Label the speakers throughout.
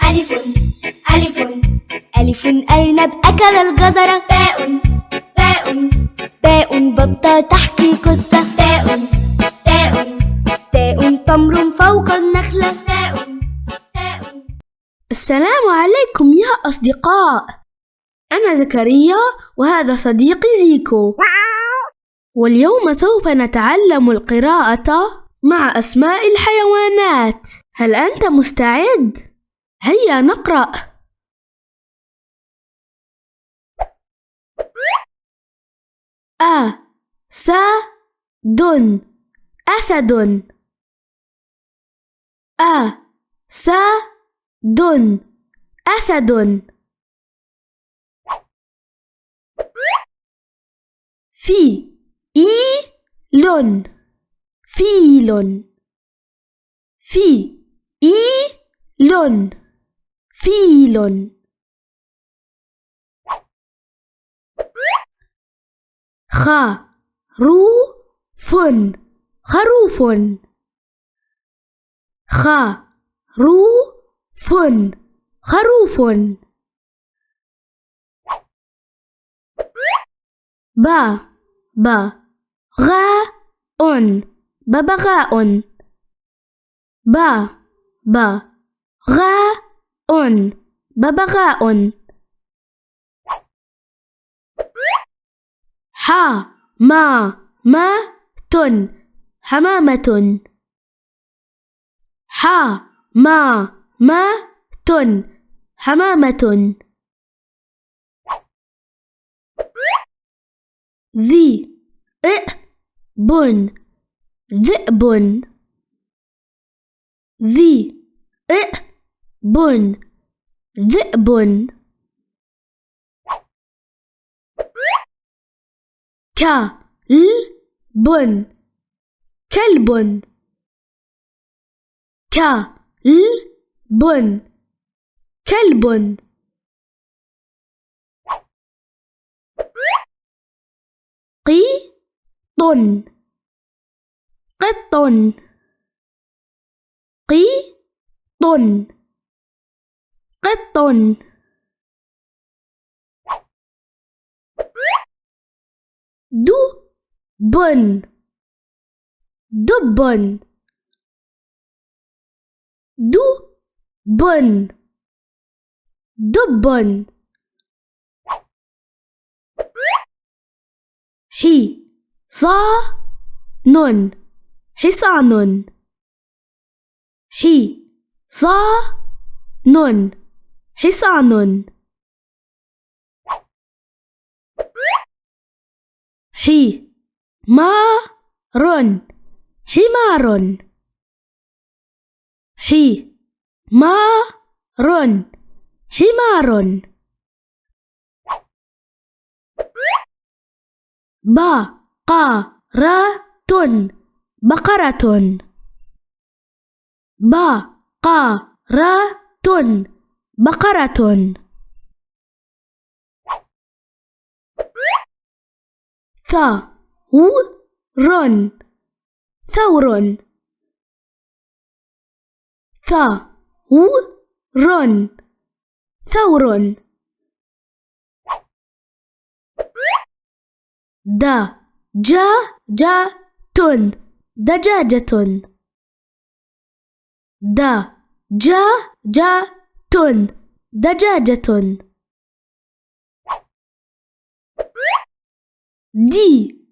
Speaker 1: ألف ألف ألف أرنب أكل الجزرة. باء باء باء بطة تحكي قصة. تاء تاء تاء تمر فوق النخلة. تاء تاء.
Speaker 2: السلام عليكم يا أصدقاء، أنا زكريا وهذا صديقي زيكو، واليوم سوف نتعلم القراءة مع أسماء الحيوانات. هل أنت مستعد؟ هيا نقرأ. أسد أسد أسد أسد. فيل فيل فيل فيل. خروف خروف خروف خروف. بغاء ببغاء بغاء ببغاء. حمامة حمامة حمامة حمامة. ذئب ذئب ذئب ذئب. كلب كلب كلب كلب. قط قط قط قط. دب دب دب دب. حصان حصان حصان حصان. حمار حمار حمار حمار. بقرة بقرة بقرة بقرة. ثور ثور ثور ثور. دجاجة دجاجة دجاجة دجاجة.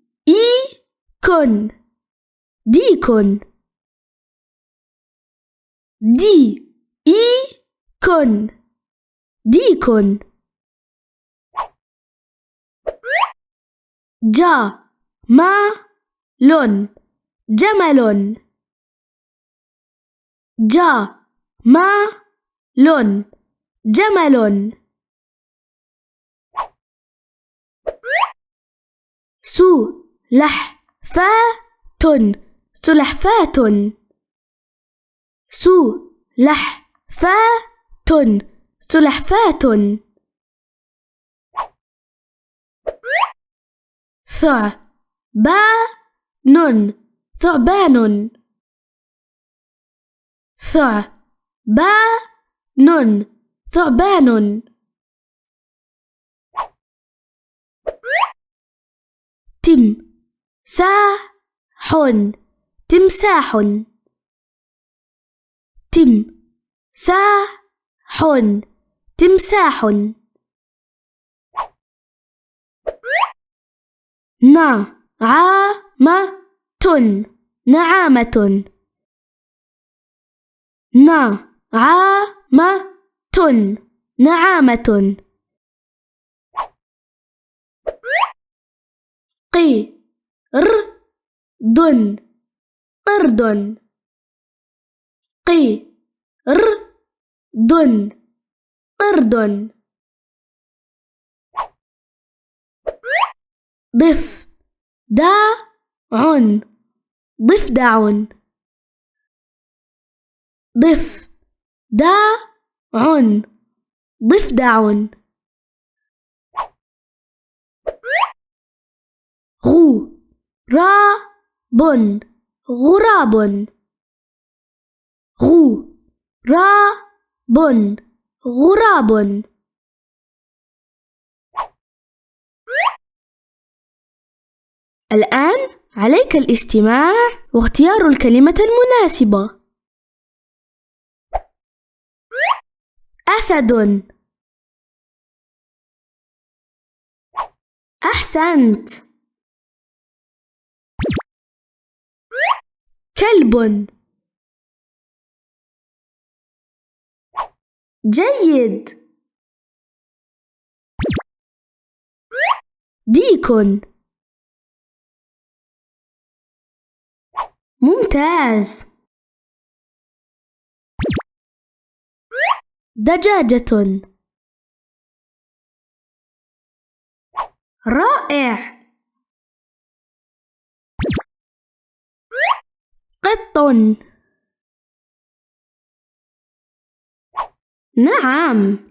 Speaker 2: ديكن ديكن ديكن ديكن. جمل جمل جمل جمل. سلحفاة سلحفاة سلحفاة سلحفاة. ثعبان ثعبان ثعبان ثعبان تمساح تمساح تمساح تمساح نعامة نعامة نعامة نعامة قرد قرد قرد قرد ضفدع ضفدع ضفدع ضفدع غراب غراب غراب غراب الآن عليك الاستماع واختيار الكلمة المناسبة. أسد أحسنت. كلب جيد. ديك ممتاز. دجاجة رائع. قط نعم.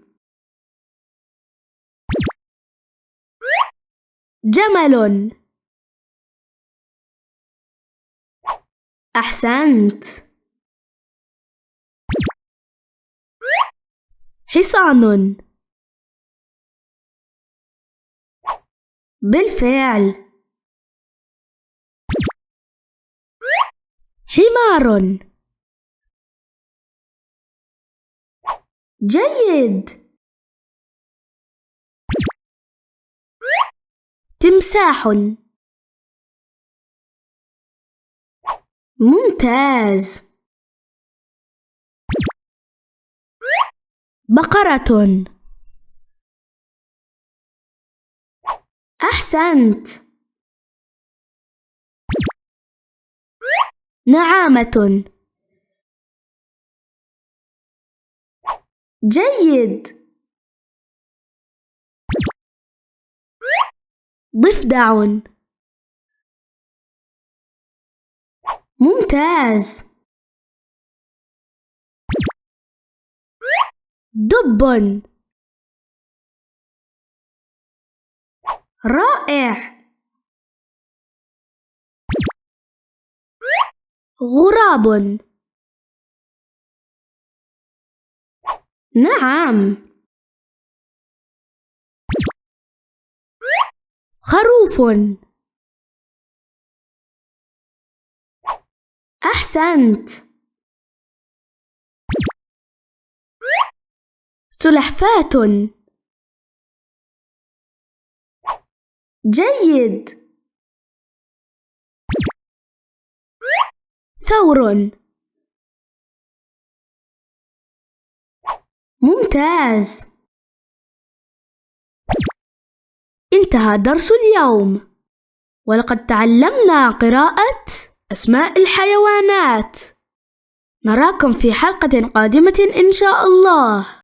Speaker 2: جمل أحسنت. حصان بالفعل. حمار جيد. تمساح ممتاز. بقرة أحسنت. نعامة جيد. ضفدع ممتاز. دب رائع. غراب نعم. خروف أحسنت. سلحفاة جيد. ثور ممتاز. انتهى درس اليوم، ولقد تعلمنا قراءة أسماء الحيوانات. نراكم في حلقة قادمة إن شاء الله.